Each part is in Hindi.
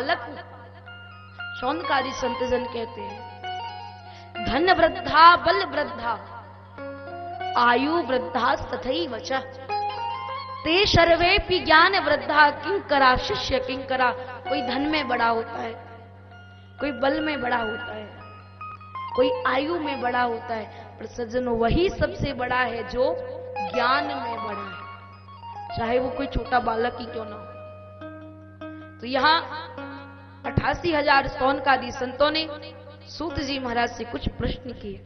बालक हूं। शौनकादि संतजन कहते हैं धन वृद्धा बल वृद्धा आयु वृद्धा तथैव च ते सर्वेपि ज्ञान वृद्धा किंकरा शिष्य किंकरा। कोई धन में बड़ा होता है, कोई बल में बड़ा होता है, कोई आयु में बड़ा होता है, पर सज्जनों वही सबसे बड़ा है जो ज्ञान में बड़ा है, चाहे वो कोई छोटा बालक ही क्यों ना हो। तो यहां 88,000 शौनकादि संतों ने सूत जी महाराज से कुछ प्रश्न किए।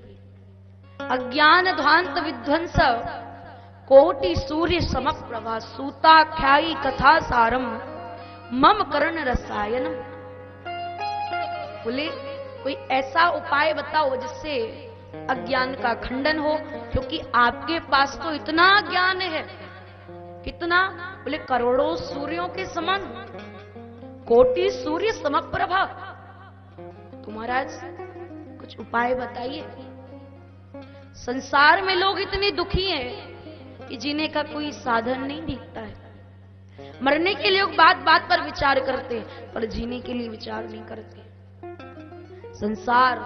अज्ञान ध्वांत विध्वंस कोटि सूर्य समप्रभा सूताख्यायी कथा सारम मम कर्ण रसायनम। बोले कोई ऐसा उपाय बताओ जिससे अज्ञान का खंडन हो, क्योंकि आपके पास तो इतना ज्ञान है। कितना? बोले करोड़ों सूर्यों के समान, कोटि सूर्य समप्रभा। तो महाराज कुछ उपाय बताइए। संसार में लोग इतने दुखी हैं कि जीने का कोई साधन नहीं दिखता है। मरने के लोग बात बात पर विचार करते हैं, पर जीने के लिए विचार नहीं करते। संसार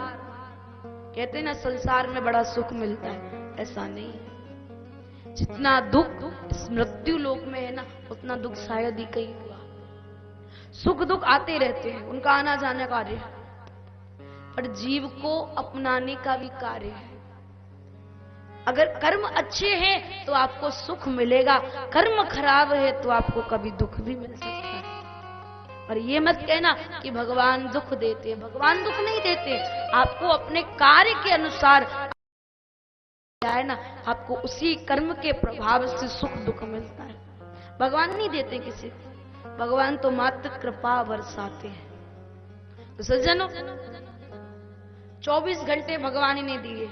कहते ना, संसार में बड़ा सुख मिलता है, ऐसा नहीं है। जितना दुख इस मृत्यु लोक में है ना, उतना दुख शायद ही कहीं हुआ। सुख दुख आते रहते हैं, उनका आना जाना कार्य है, पर जीव को अपनाने का भी कार्य है। अगर कर्म अच्छे हैं तो आपको सुख मिलेगा, कर्म खराब है तो आपको कभी दुख भी मिल सकता है। और ये मत कहना कि भगवान दुख देते हैं, भगवान दुख नहीं देते। आपको अपने कार्य के अनुसार है ना, आपको उसी कर्म के प्रभाव से सुख दुख मिलता है। भगवान नहीं देते किसी को, भगवान तो मात्र कृपा बरसाते हैं। तो सज्जनों 24 घंटे भगवान ने दिए।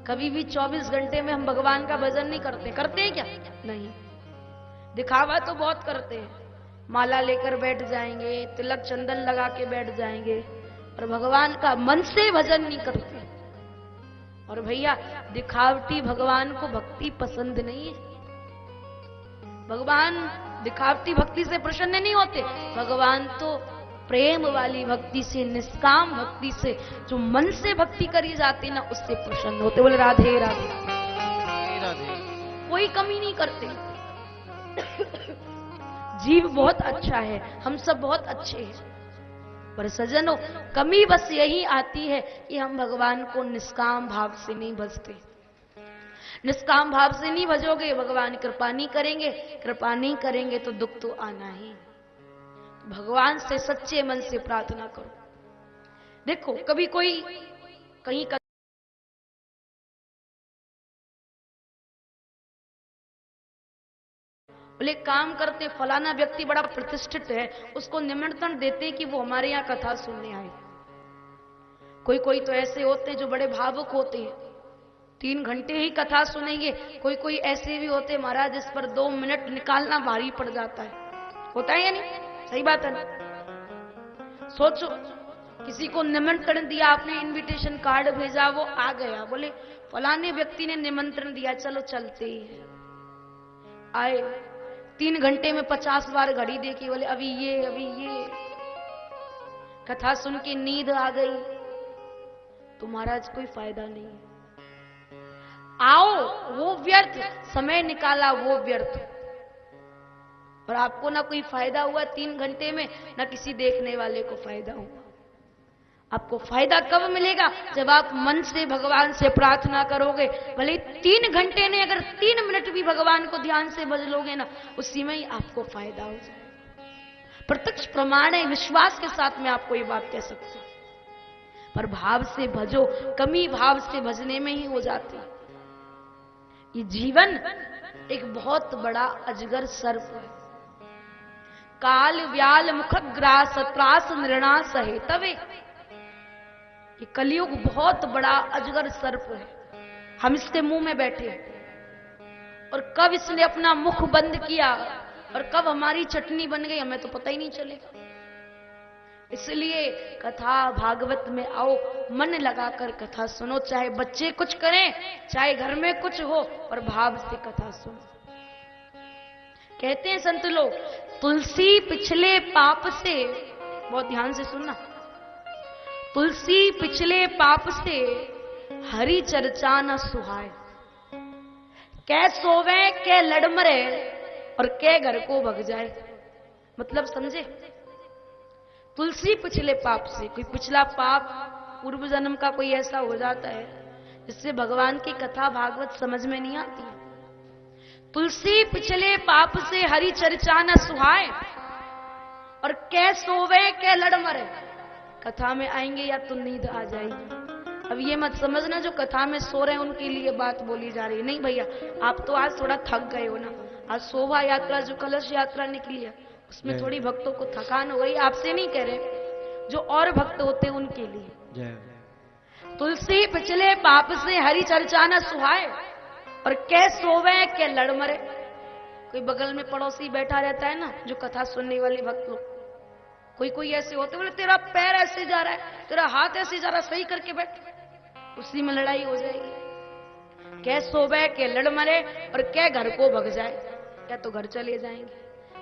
कभी भी 24 घंटे में हम भगवान का भजन नहीं करते। करते हैं क्या? नहीं। दिखावा तो बहुत करते हैं, माला लेकर बैठ जाएंगे, तिलक चंदन लगा के बैठ जाएंगे, और भगवान का मन से भजन नहीं करते। और भैया दिखावटी भगवान को भक्ति पसंद नहीं है। भगवान दिखावटी भक्ति से प्रसन्न नहीं होते। भगवान तो प्रेम वाली भक्ति से, निष्काम भक्ति से, जो मन से भक्ति करी जाती ना, उससे प्रसन्न होते। बोले राधे राधे राधे। कोई कमी नहीं करते। जीव बहुत अच्छा है, हम सब बहुत अच्छे हैं, पर सज्जनों कमी बस यही आती है कि हम भगवान को निष्काम भाव से नहीं भजते। निष्काम भाव से नहीं भजोगे, भगवान कृपा नहीं करेंगे, कृपा नहीं करेंगे तो दुख तो आना ही। भगवान से सच्चे मन से प्रार्थना करो। देखो कभी कोई कहीं का बोले काम करते, फलाना व्यक्ति बड़ा प्रतिष्ठित है, उसको निमंत्रण देते कि वो हमारे यहाँ कथा सुनने आए। कोई कोई तो ऐसे होते जो बड़े भावुक होते हैं, 3 घंटे ही कथा सुनेंगे। कोई कोई ऐसे भी होते महाराज इस पर 2 मिनट निकालना भारी पड़ जाता है। होता है या नहीं? सही बात है ना? सोचो किसी को निमंत्रण दिया, आपने इनविटेशन कार्ड भेजा, वो आ गया, बोले फलाने व्यक्ति ने निमंत्रण दिया, चलो चलते ही है। आए 3 घंटे में 50 बार घड़ी देखी, बोले अभी ये कथा सुन के नींद आ गई, तो महाराज कोई फायदा नहीं है। आओ वो व्यर्थ, समय निकाला वो व्यर्थ, और आपको ना कोई फायदा हुआ 3 घंटे में, ना किसी देखने वाले को फायदा हुआ। आपको फायदा कब मिलेगा? जब आप मन से भगवान से प्रार्थना करोगे। भले 3 घंटे ने अगर 3 मिनट भी भगवान को ध्यान से भज लोगे ना, उसी में ही आपको फायदा हो जाए। प्रत्यक्ष प्रमाण है, विश्वास के साथ में आपको ये बात कह सकते हैं। पर भाव से भजो, कमी भाव से भजने में ही हो जाती है। ये जीवन एक बहुत बड़ा अजगर सर्प है। काल व्याल मुखग्रास त्रास निर्णास है तवे। ये कलयुग बहुत बड़ा अजगर सर्प है, हम इसके मुंह में बैठे, और कब इसने अपना मुख बंद किया और कब हमारी चटनी बन गई हमें तो पता ही नहीं चलेगा। इसलिए कथा भागवत में आओ, मन लगाकर कथा सुनो, चाहे बच्चे कुछ करें, चाहे घर में कुछ हो, और भाव से कथा सुनो। कहते हैं संत लोग, तुलसी पिछले पाप से, बहुत ध्यान से सुनना, तुलसी पिछले पाप से हरि चर्चा न सुहाए, कै सोवे कै लड़ मरे और कै घर को भग जाए। मतलब समझे, तुलसी पिछले पाप से, कोई पिछला पाप पूर्व जन्म का कोई ऐसा हो जाता है जिससे भगवान की कथा भागवत समझ में नहीं आती है। तुलसी पिछले पाप से हरि चर्चा न सुहाए और कै सोवे कै लड़ मरे, कथा में आएंगे या तो नींद आ जाएगी। अब ये मत समझना जो कथा में सो रहे हैं उनके लिए बात बोली जा रही है, नहीं भैया, आप तो आज थोड़ा थक गए हो ना। आज शोभा यात्रा जो कलश यात्रा निकली है उसमें थोड़ी भक्तों को थकान हो गई, आपसे नहीं कह रहे, जो और भक्त होते हैं उनके लिए। तुलसी पिछले पाप से हरि चर्चा न सुहाए और कै सोवे कै लड़ मरे। कोई बगल में पड़ोसी बैठा रहता है ना, जो कथा सुनने वाले भक्त लोग, कोई कोई ऐसे होते, बोले तेरा पैर ऐसे जा रहा है, तेरा हाथ ऐसे जा रहा है, सही करके बैठ, उसी में लड़ाई हो जाएगी। कै सोवे कै लड़ मरे और कै घर को भग जाए, या तो घर चले जाएंगे।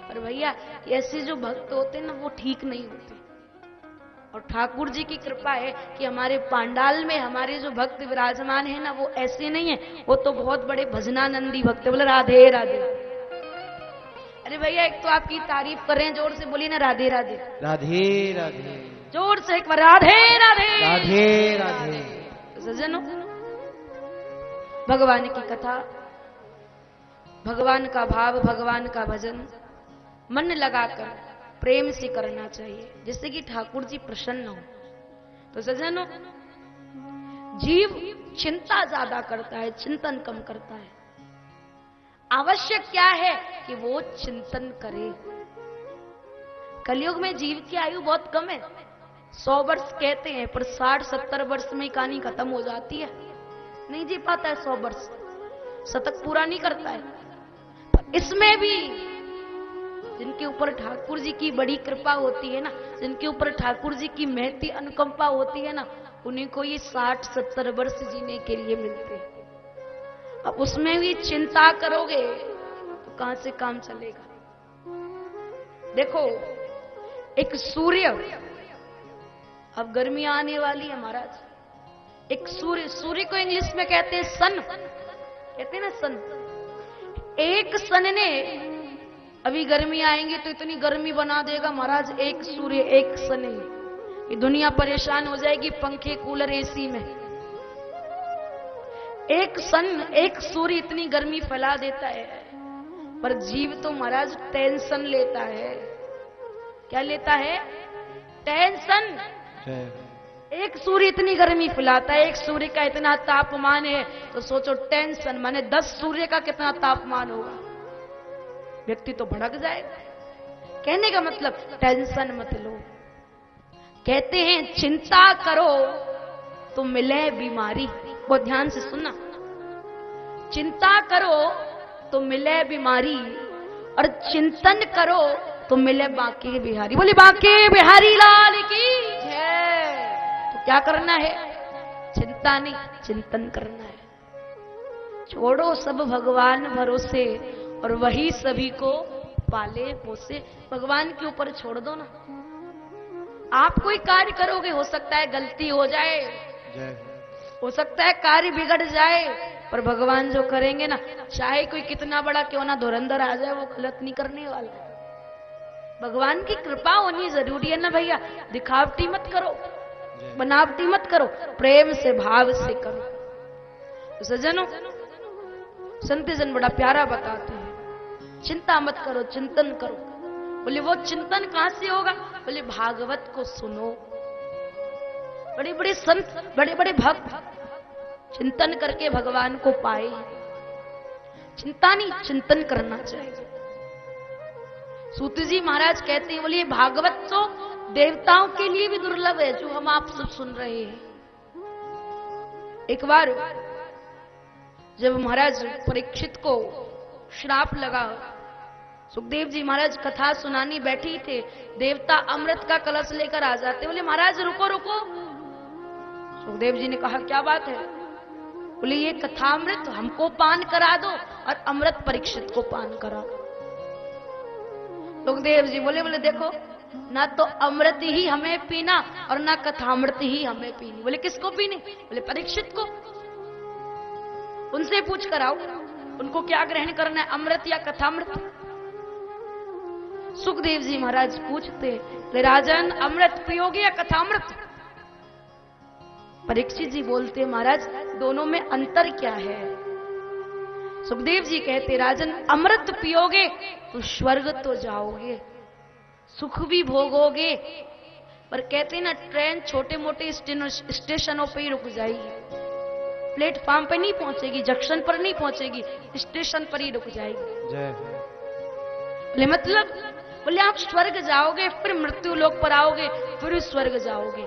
पर भैया ऐसे जो भक्त होते हैं ना वो ठीक नहीं होते। और ठाकुर जी की कृपा है कि हमारे पांडाल में हमारे जो भक्त विराजमान है ना वो ऐसे नहीं है, वो तो बहुत बड़े भजनानंदी भक्त है। बोले राधे राधे। अरे भैया एक तो आपकी तारीफ कर रहे हैं, जोर से बोलिए ना राधे राधे। राधे राधे, जोर से एक बार राधे राधे। राधे राधे। सज्जनों, भगवान की कथा, भगवान का भाव, भगवान का भजन मन लगाकर प्रेम से करना चाहिए, जिससे कि ठाकुर जी प्रसन्न हो। तो सज्जनों, जीव चिंता ज्यादा करता है, चिंतन कम करता है। आवश्यक क्या है कि वो चिंतन करे। कलयुग में जीव की आयु बहुत कम है, 100 वर्ष कहते हैं, पर 60-70 वर्ष में कहानी खत्म हो जाती है, नहीं जी पाता है 100 वर्ष, शतक पूरा नहीं करता है। पर इसमें भी जिनके ऊपर ठाकुर जी की बड़ी कृपा होती है ना, जिनके ऊपर ठाकुर जी की महती अनुकंपा होती है ना, उन्हीं को ये 60-70 वर्ष जीने के लिए मिलते हैं। अब उसमें भी चिंता करोगे तो कहां से काम चलेगा। देखो एक सूर्य, अब गर्मी आने वाली है महाराज, एक सूर्य, सूर्य को इंग्लिश में कहते हैं सन, कहते हैं ना सन। एक सन ने, अभी गर्मी आएंगे तो इतनी गर्मी बना देगा महाराज, एक सूर्य एक सन, ये दुनिया परेशान हो जाएगी पंखे कूलर एसी में। एक सन, एक सूर्य इतनी गर्मी फैला देता है, पर जीव तो महाराज टेंशन लेता है। क्या लेता है? टेंशन। एक सूर्य इतनी गर्मी फैलाता है, एक सूर्य का इतना तापमान है, तो सोचो टेंशन माने 10 सूर्य का कितना तापमान होगा, व्यक्ति तो भड़क जाएगा। कहने का मतलब टेंशन मत लो। कहते हैं चिंता करो तो मिले बीमारी। बहुत ध्यान से सुनना, चिंता करो तो मिले बीमारी और चिंतन करो तो मिले बांके बिहारी। बोले बांके बिहारी लाल की जय। तो क्या करना है? चिंता नहीं, चिंतन करना है। छोड़ो सब भगवान भरोसे और वही सभी को पाले पोसे। भगवान के ऊपर छोड़ दो ना। आप कोई कार्य करोगे, हो सकता है गलती हो जाए, हो सकता है कार्य बिगड़ जाए, पर भगवान जो करेंगे ना, चाहे कोई कितना बड़ा क्यों ना धुरंधर आ जाए, वो गलत नहीं करने वाला। भगवान की कृपा होनी जरूरी है ना भैया। दिखावटी मत करो, बनावटी मत करो, प्रेम से भाव से करो। तो सज्जनों, संत जन बड़ा प्यारा बताते हैं, चिंता मत करो, चिंतन करो। बोले वो चिंतन कहां से होगा? बोले भागवत को सुनो। बड़े बड़े संत, बड़े बड़े भक्त चिंतन करके भगवान को पाए। चिंता नहीं, चिंतन करना चाहिए। सूत जी महाराज कहते हैं, बोलिए भागवत तो देवताओं के लिए भी दुर्लभ है, जो हम आप सब सुन रहे हैं। एक बार जब महाराज परीक्षित को श्राप लगा, सुखदेव जी महाराज कथा सुनानी बैठी थे, देवता अमृत का कलश लेकर आ जाते। बोले महाराज रुको रुको। सुखदेव जी ने कहा क्या बात है? बोले ये कथामृत हमको पान करा दो और अमृत परीक्षित को पान करा दो। सुखदेव जी बोले बोले देखो, ना तो अमृत ही हमें पीना और ना कथामृत ही हमें पीनी। बोले किसको पीनी? बोले परीक्षित को। उनसे पूछ कर आओ उनको क्या ग्रहण करना है, अमृत या कथामृत। सुखदेव जी महाराज पूछते, राजन अमृत पियोगे या कथामृत? परीक्षित जी बोलते, महाराज दोनों में अंतर क्या है? सुखदेव जी कहते, राजन अमृत पियोगे तो स्वर्ग तो जाओगे, सुख भी भोगोगे, पर कहते ना ट्रेन छोटे मोटे स्टेशनों पे ही रुक जाएगी, प्लेटफॉर्म पे नहीं पहुंचेगी, जंक्शन पर नहीं पहुंचेगी, स्टेशन पर ही रुक जाएगी। बोले मतलब? बोले आप स्वर्ग जाओगे, फिर मृत्यु लोक पर आओगे, फिर स्वर्ग जाओगे।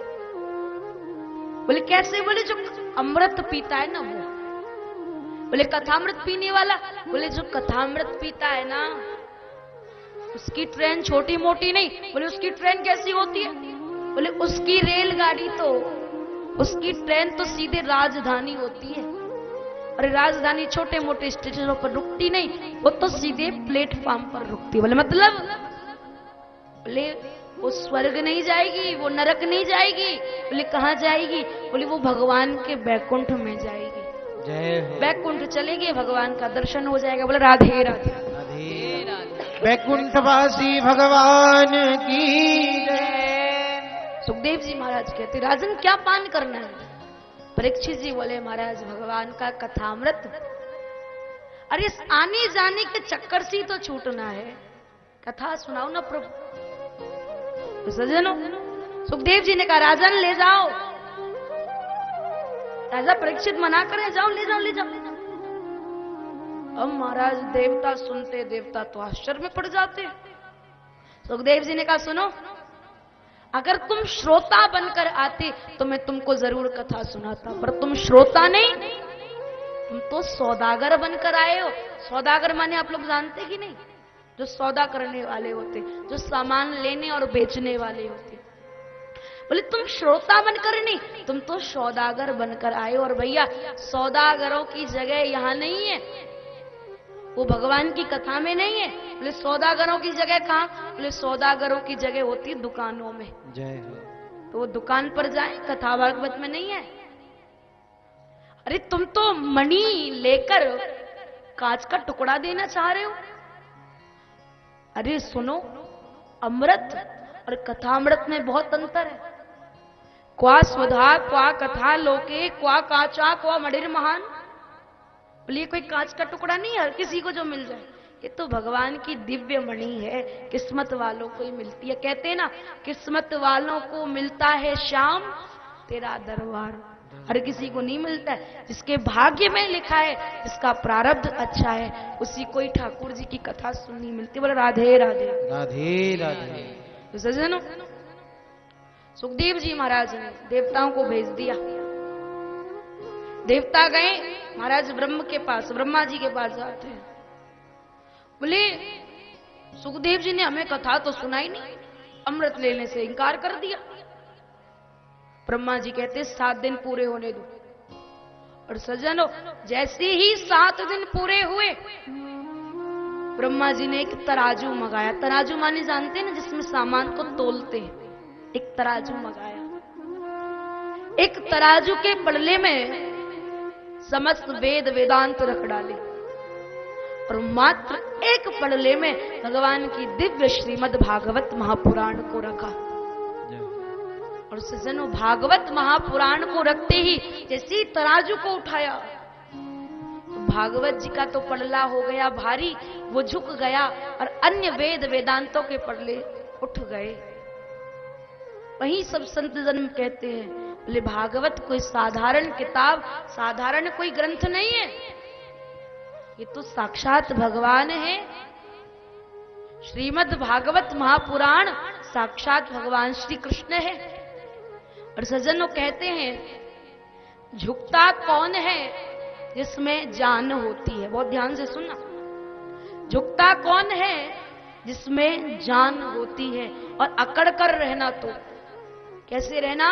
बोले कैसे? बोले जो अमृत पीता है ना वो। बोले कथामृत पीने वाला? बोले जो कथामृत पीता है ना उसकी ट्रेन छोटी मोटी नहीं। बोले उसकी ट्रेन कैसी होती है? बोले उसकी रेलगाड़ी तो, उसकी ट्रेन तो सीधे राजधानी होती है, और राजधानी छोटे मोटे स्टेशनों पर रुकती नहीं, वो तो सीधे प्लेटफॉर्म पर रुकती है। बोले मतलब? बोले वो स्वर्ग नहीं जाएगी, वो नरक नहीं जाएगी। बोले कहां जाएगी? बोले वो भगवान के बैकुंठ में जाएगी। बैकुंठ चलेगी, भगवान का दर्शन हो जाएगा। बोले राधे राधे। राधे राधे। बैकुंठवासी भगवान की जय। सुखदेव जी महाराज कहते, राजन क्या पान करना है? परीक्षित जी बोले, महाराज भगवान का कथामृत। अरे आने जाने के चक्कर से तो छूटना है, कथा सुनाओ ना प्रभु। तो सज्जनों, सुखदेव जी ने कहा राजन ले जाओ। राजा परीक्षित मना करे, जाओ ले जाओ ले जाओ। अब महाराज देवता सुनते, देवता तो आश्चर्य में पड़ जाते। सुखदेव जी ने कहा सुनो, अगर तुम श्रोता बनकर आते तो मैं तुमको जरूर कथा सुनाता, पर तुम श्रोता नहीं, तुम तो सौदागर बनकर आए हो। सौदागर माने आप लोग जानते कि नहीं? जो सौदा करने वाले होते, जो सामान लेने और बेचने वाले होते। बोले तुम श्रोता बनकर नहीं, तुम तो सौदागर बनकर आए। और भैया सौदागरों की जगह यहाँ नहीं है, वो भगवान की कथा में नहीं है। बोले सौदागरों की जगह कहाँ? बोले सौदागरों की जगह होती दुकानों में। जय हो। तो वो दुकान पर जाए, कथा भागवत में नहीं है। अरे तुम तो मणि लेकर कांच का टुकड़ा देना चाह रहे हो। अरे सुनो, अमृत और कथामृत में बहुत अंतर है। क्वा स्वधा क्वा कथा लोके क्वा काचा क्वा मणिर महान। बोलिए कोई कांच का टुकड़ा नहीं हर किसी को जो मिल जाए, ये तो भगवान की दिव्य मणि है, किस्मत वालों को ही मिलती है। कहते हैं ना, किस्मत वालों को मिलता है श्याम तेरा दरबार, हर किसी को नहीं मिलता है। जिसके भाग्य में लिखा है, जिसका प्रारब्ध अच्छा है, उसी को ही ठाकुर जी की कथा सुननी मिलती। बोले राधे राधे। राधे राधे। तो सज्जनों, सुखदेव जी महाराज ने देवताओं को भेज दिया। देवता गए महाराज ब्रह्म के पास, ब्रह्मा जी के पास जाते हैं। बोले सुखदेव जी ने हमें कथा तो सुनाई नहीं, अमृत लेने से इनकार कर दिया। ब्रह्मा जी कहते 7 दिन पूरे होने दो। और सज्जनों, जैसे ही 7 दिन पूरे हुए, ब्रह्मा जी ने एक तराजू मंगाया। तराजू माने जानते हैं ना, जिसमें सामान को तोलते हैं। एक तराजू मंगाया। एक तराजू के पड़ले में समस्त वेद वेदांत रख डाले, और मात्र एक पड़ले में भगवान की दिव्य श्रीमद् भागवत महापुराण को रखा। और सज्जनों, भागवत महापुराण को रखते ही जैसे ही तराजू को उठाया, तो भागवत जी का तो पड़ला हो गया भारी, वो झुक गया, और अन्य वेद वेदांतों के पड़ले उठ गए। वहीं सब संत जन कहते हैं, बोले भागवत कोई साधारण किताब, साधारण कोई ग्रंथ नहीं है, ये तो साक्षात भगवान है। श्रीमद् भागवत महापुराण साक्षात भगवान श्री कृष्ण है। और सज्जनों कहते हैं, झुकता कौन है? जिसमें जान होती है। बहुत ध्यान से सुनना, झुकता कौन है? जिसमें जान होती है। और अकड़ कर रहना, तो कैसे रहना?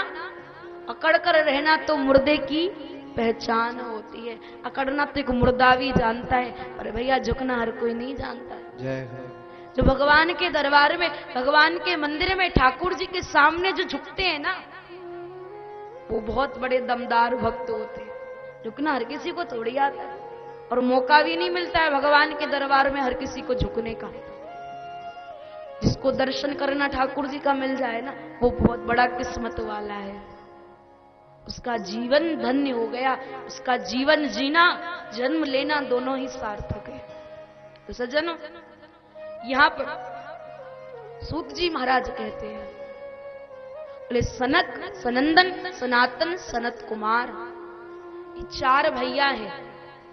अकड़ कर रहना तो मुर्दे की पहचान होती है। अकड़ना तो एक मुर्दा भी जानता है, पर भैया झुकना हर कोई नहीं जानता है। जो भगवान के दरबार में, भगवान के मंदिर में ठाकुर जी के सामने जो झुकते हैं ना, वो बहुत बड़े दमदार भक्त होते हैं। झुकना हर किसी को थोड़ी आता है, और मौका भी नहीं मिलता है भगवान के दरबार में हर किसी को झुकने का। जिसको दर्शन करना ठाकुर जी का मिल जाए ना, वो बहुत बड़ा किस्मत वाला है। उसका जीवन धन्य हो गया, उसका जीवन जीना, जन्म लेना दोनों ही सार्थक है। तो सज्जनों, यहां पर सूत जी महाराज कहते हैं, बोले सनक, सनंदन, सनातन, सनत कुमार, ये 4 भैया हैं,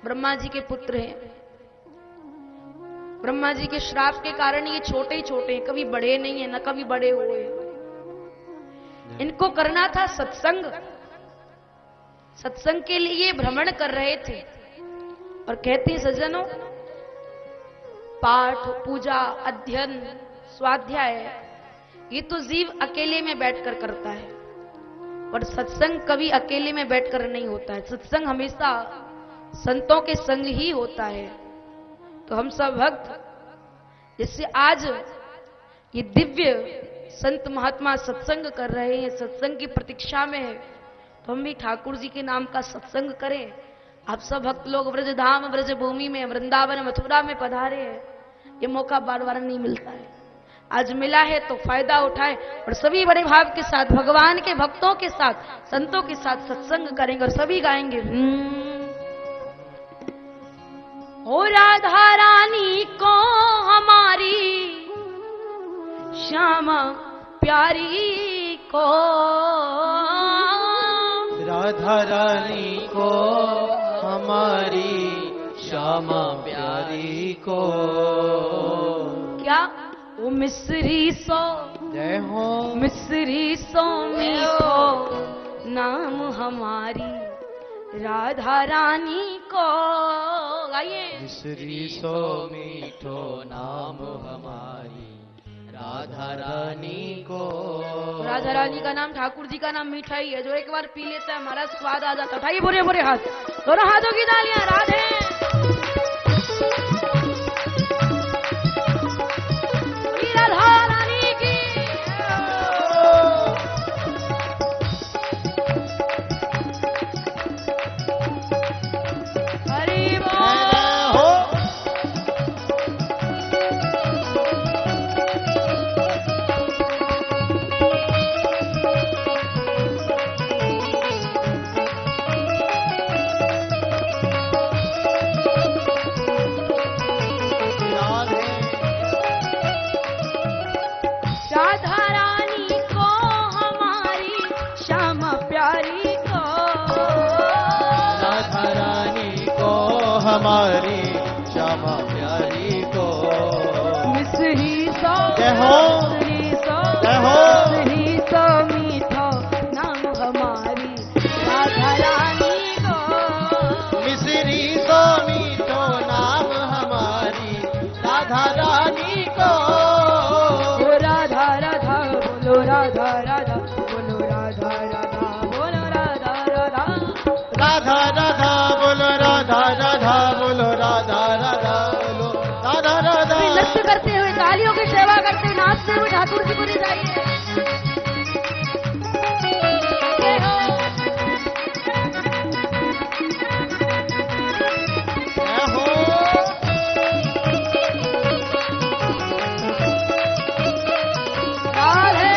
ब्रह्मा जी के पुत्र हैं। ब्रह्मा जी के श्राप के कारण ये छोटे ही छोटे हैं, कभी बड़े नहीं है, न कभी बड़े हुए। इनको करना था सत्संग, सत्संग के लिए भ्रमण कर रहे थे। और कहते हैं सज्जनों, पाठ, पूजा, अध्ययन, स्वाध्याय, ये तो जीव अकेले में बैठकर करता है, पर सत्संग कभी अकेले में बैठकर नहीं होता है। सत्संग हमेशा संतों के संग ही होता है। तो हम सब भक्त जैसे आज ये दिव्य संत महात्मा सत्संग कर रहे हैं, सत्संग की प्रतीक्षा में है, तो हम भी ठाकुर जी के नाम का सत्संग करें। आप सब भक्त लोग व्रज धाम, व्रज भूमि में, वृंदावन, मथुरा में पधारे हैं, ये मौका बार बार नहीं मिलता है। आज मिला है तो फायदा उठाएं और सभी बड़े भाव के साथ भगवान के भक्तों के साथ, संतों के साथ सत्संग करेंगे और सभी गाएंगे, ओ राधा रानी को हमारी श्यामा प्यारी को, राधा रानी को हमारी श्यामा प्यारी को, क्या वो मिस्री सो, जय हो मिस्री सो मीठो नाम हमारी राधा रानी को। गाइए, मिस्री सो मीठो नाम हमारी राधा रानी को। राधा रानी का नाम, ठाकुर जी का नाम मीठा ही है, जो एक बार पी लेता है हमारा स्वाद आ जाता है। उठाइए बुरे बुरे हाथ, दोनों हाथों की तालियां। राधे राधा रानी की। हरि बोल। राधा रानी को हमारी श्यामा प्यारी को, राधा रानी को हमारी श्यामा प्यारी को। मिस्री सो, जय हो, मिस्री सो, जय हो। मिस्री सो मीठो नाम हमारी राधा रानी को। मिस्री सो मीठो नाम हमारी राधा रानी को। राधा राधा बोलो, राधा राधा बोलो, राधा राधा बोलो, राधा राधा, राधा राधा बोलो, राधा राधा बोलो, राधा राधा बोलो, राधा राधा। नृत्य करते हुए, तालियों की सेवा करते हुए, नाचते हुए ठाकुर जी को ले जाइए। जय हो। जय हो। राधे।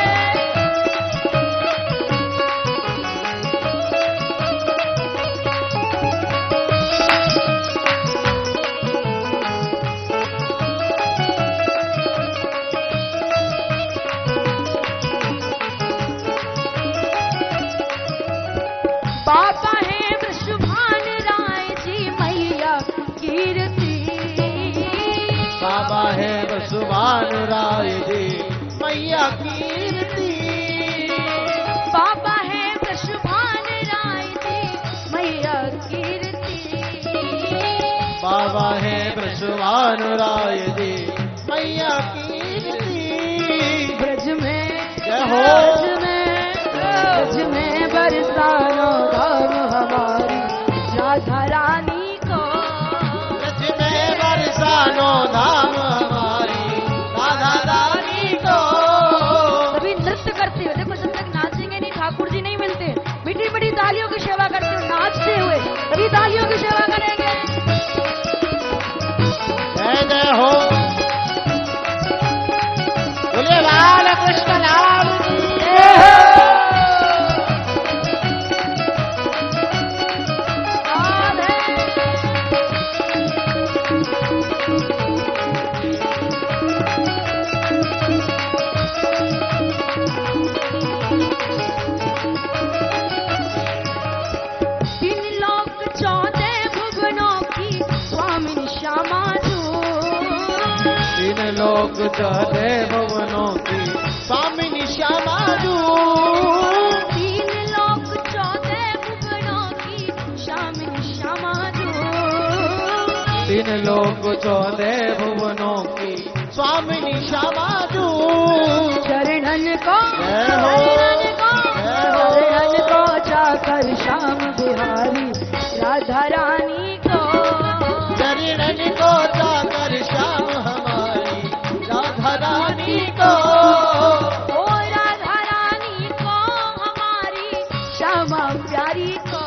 बाबा है वृषभान राय जी मैया कीर्ति, बाबा है वसुभान राय जी मैया कीर्ति। बाबा है वृषभान राय जी मैया कीर्ति, बाबा है वसुभान राय जी मैया कीर्ति। ब्रज में, जय हो। ब्रज में बरसानो धाम हमारी राधा रानी को। ब्रज में बरसानो धाम हमारी चौदह भुवनों की स्वामिनी श्यामा जू। 3 लोक 14 भुवनों की स्वामिनी श्यामा जू। 3 लोक 14 भुवनों की स्वामिनी श्यामा जू। चरणन को जय हो, चरणन को जाकर श्याम बिहारी राधा रानी को। चरणन को जाकर श्याम हमारी राधा रानी को। ओ राधा रानी को हमारी श्यामा प्यारी को।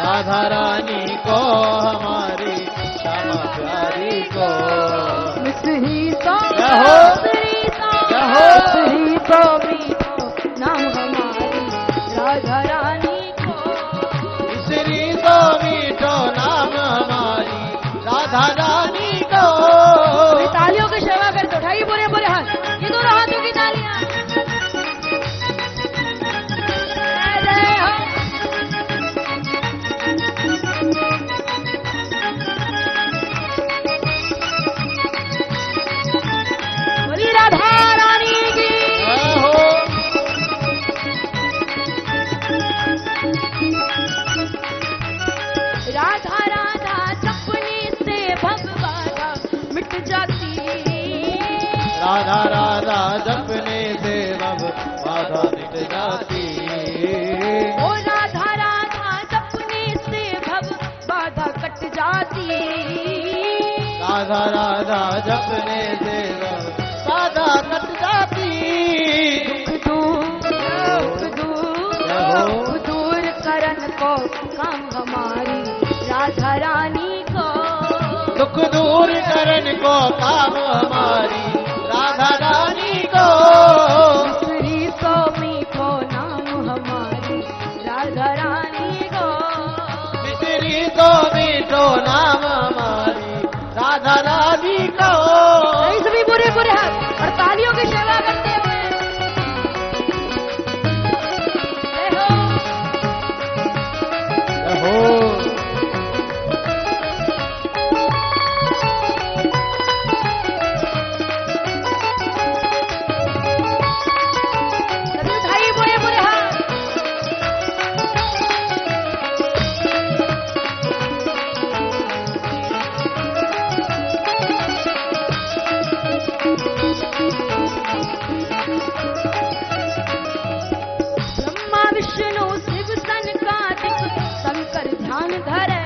राधा रानी को हमारी श्यामा प्यारी को। मिसरी तो जय हो, मिसरी तो जय हो। मिसरी तो मीठो नाम हमारी राधा रानी को। श्री तो मीठो नाम हमारी राधा रानी को। अभी तालियों की सेवा करते उठाइए पूरे पूरे हाथ, ये दोनों हाथों की तालियां। जय हो। बोली राधा रानी की। जय हो। राधा राधा जपने से भगवाना मिट जाती। राधा राधा जपने से अब बाधा मिट जाती। ओ राधा राधा जपने से भव बाधा कट जाती। राधा राधा जपने से अब बाधा कट जाती। दुख दूर करन को काम हमारी राधा रानी को। दुख दूर करन को काम हमारी राधा रानी को। मिसरी तो मीठो नाम हमारी राधा रानी को। मिसरी तो मीठो नाम हमारी राधा रानी को। नहीं सभी बुरे बुरे हाथ और तालियों की सेवा करते हुए। जय हो। जय हो। सभी उठाइए बुरे बुरे हाथ। ब्रह्मा विष्णु शिव सनकादिक शंकर ध्यान धरे।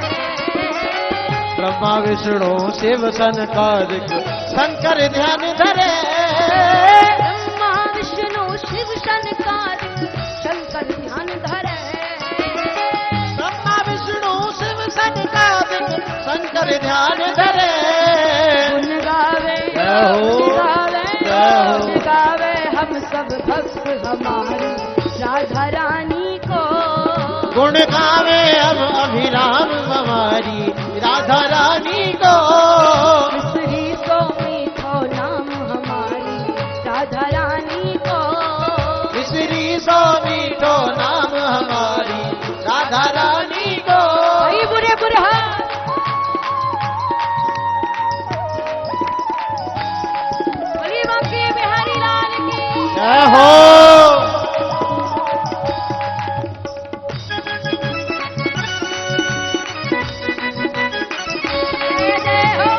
ब्रह्मा विष्णु शिव सनकादिक शंकर ध्यान धरे। ब्रह्मा विष्णु शिव सनकादिक शंकर ध्यान धरे। ब्रह्मा विष्णु शिव सनकादिक शंकर ध्यान धरे। गुण गावे जय हो, गुण गावे जय हो। गुण गावे हम सब भक्त हमारी राधा रानी को। गुण गावे हम अभिराम हमारी राधा रानी को। मिसरी तो मीठो नाम हमारी राधा रानी को। मिसरी सो मीठो नाम हमारी राधा रानी को। भाई बुरे बुरे हाथ। बोली बांके बिहारी लाल की। जय हो। जय जय हो।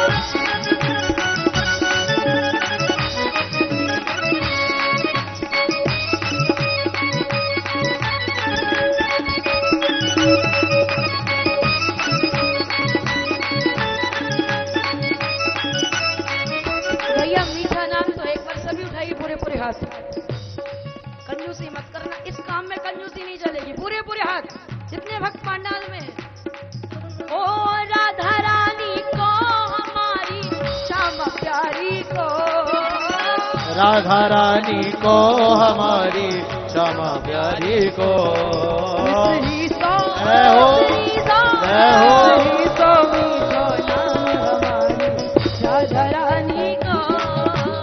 भैया मीठा नाम तो एक बार सभी उठाइए पूरे पूरे हाथ। कंजूसी मत करना, इस काम में कंजूसी नहीं चलेगी। पूरे पूरे हाथ जितने भक्त पांडाल में हैं। ओ राधा रानी को हमारी श्यामा प्यारी को। राधा रानी को हमारी श्यामा प्यारी को। मिसरी सो जय हो, मिसरी सो जय हो। मिसरी सो मीठो नाम हमारी राधा रानी को।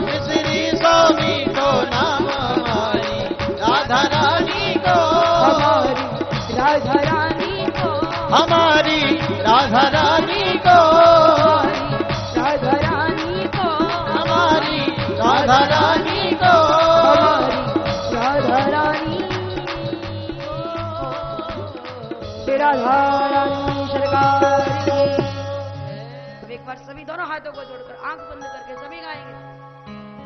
मिसरी सो मीठो नाम हमारी राधा रानी को। हमारी राधा रानी को। हमारी राधा रानी को। राधा रानी को। हमारी राधा रानी सरकार की। अब एक बार सभी दोनों हाथों को जोड़कर आंख बंद करके सभी गाएंगे।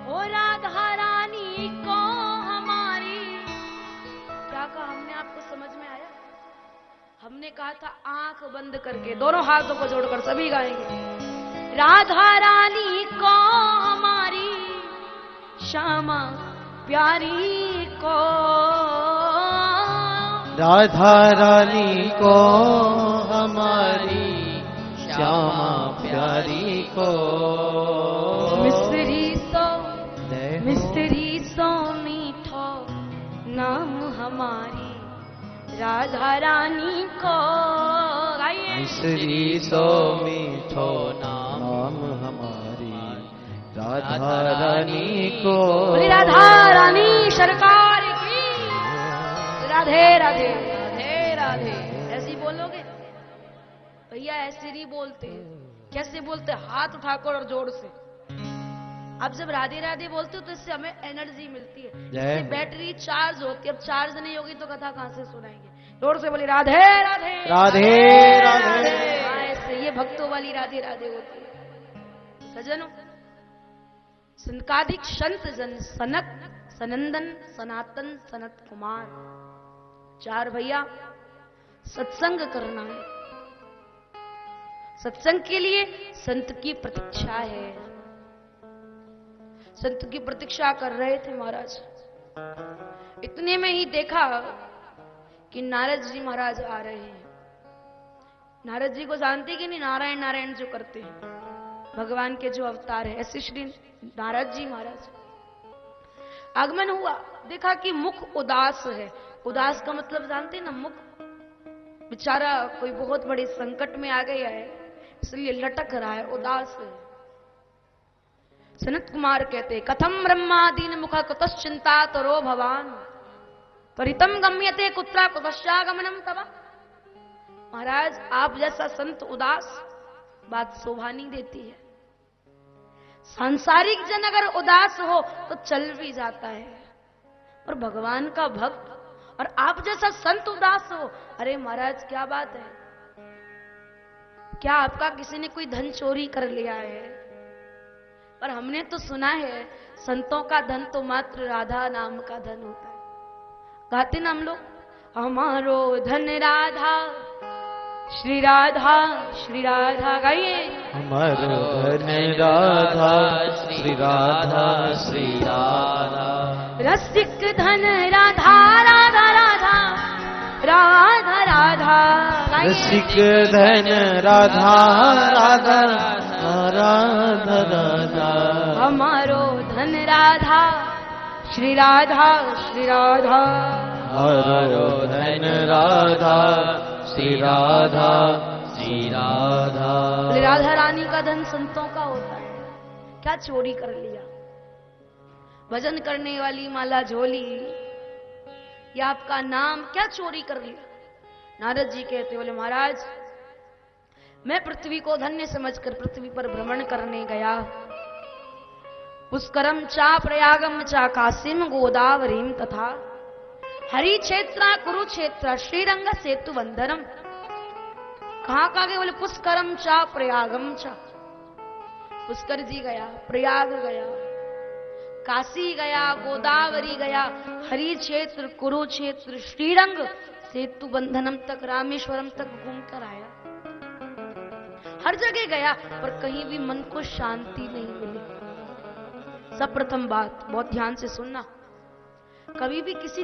ओ राधा रानी को हमारी, क्या कहा हमने, आपको समझ में आया? हमने कहा था आंख बंद करके, दोनों हाथों को जोड़कर सभी गाएंगे। राधा रानी को हमारी, श्यामा प्यारी को, राधा रानी को हमारी, श्यामा प्यारी को। मिस्री सो मीठो नाम हमारी, राधा रानी को। मिस्री सो मीठो नाम हमारी, राधा रानी को। राधा रानी सरकार की। राधे राधे राधे राधे। ऐसे बोलोगे भैया? ऐसे नहीं बोलते। कैसे बोलते? हाथ उठाकर और जोर से। अब जब राधे राधे बोलते हो तो इससे हमें एनर्जी मिलती है, इससे बैटरी चार्ज होती है। अब चार्ज नहीं होगी तो कथा कहां से सुनाएंगे? जोर से बोले राधे राधे राधे राधे। ऐसे ये भक्तों वाली राधे राधे होती है। सजनों, सनकादिक संत जन सनक, सनंदन, सनातन, सनत कुमार, चार भैया सत्संग करना है। सत्संग के लिए संत की प्रतीक्षा है। संत की प्रतीक्षा कर रहे थे महाराज। इतने में ही देखा कि नारद जी महाराज आ रहे हैं। नारद जी को जानते कि नहीं? नारायण नारायण जो करते हैं, भगवान के जो अवतार है, ऐसे श्री नारद जी महाराज आगमन हुआ। देखा कि मुख उदास है। उदास का मतलब जानते हैं ना? मुख बेचारा कोई बहुत बड़े संकट में आ गया है, इसलिए लटक रहा है, उदास है। सनत कुमार कहते कथम ब्रह्मादीन मुख कुतश्चिंता तरो भवान, परितम गम्यते कुत्रा कुतश्चागमनम तवा। महाराज, आप जैसा संत उदास, बात शोभा नहीं देती है। सांसारिक जन अगर उदास हो तो चल भी जाता है, और भगवान का भक्त और आप जैसा संत उदास हो, अरे महाराज क्या बात है? क्या आपका किसी ने कोई धन चोरी कर लिया है? पर हमने तो सुना है संतों का धन तो मात्र राधा नाम का धन होता है। गाते ना हम लोग, हमारो धन राधा श्री राधा, श्री राधा। गाइए, हमारो धन राधा श्री राधा, श्री राधा। रसिक धन राधा राधा राधा राधा राधा। रसिक धन राधा राधा राधा राधा। हमारो धन राधा श्री राधा, श्री राधा। हमारो धन राधा श्री राधा, श्री राधा। राधा रानी का धन संतों का होता है। क्या चोरी कर लिया? भजन करने वाली माला झोली या आपका नाम क्या चोरी कर लिया? नारद जी कहते बोले महाराज, मैं पृथ्वी को धन्य समझकर पृथ्वी पर भ्रमण करने गया। पुष्करम चा प्रयागम चा काशीम गोदावरीम तथा हरि क्षेत्र कुरुक्षेत्र श्रीरंग सेतु वंदनम। कहां कहां गए? बोले पुष्करम चा प्रयागम चा। पुष्कर जी गया, प्रयाग गया, काशी गया, गोदावरी गया, हरि क्षेत्र, कुरुक्षेत्र, श्रीरंग सेतु बंधनम तक, रामेश्वरम तक घूम कर आया। हर जगह गया पर कहीं भी मन को शांति नहीं मिली। सब प्रथम बात बहुत ध्यान से सुनना, कभी भी किसी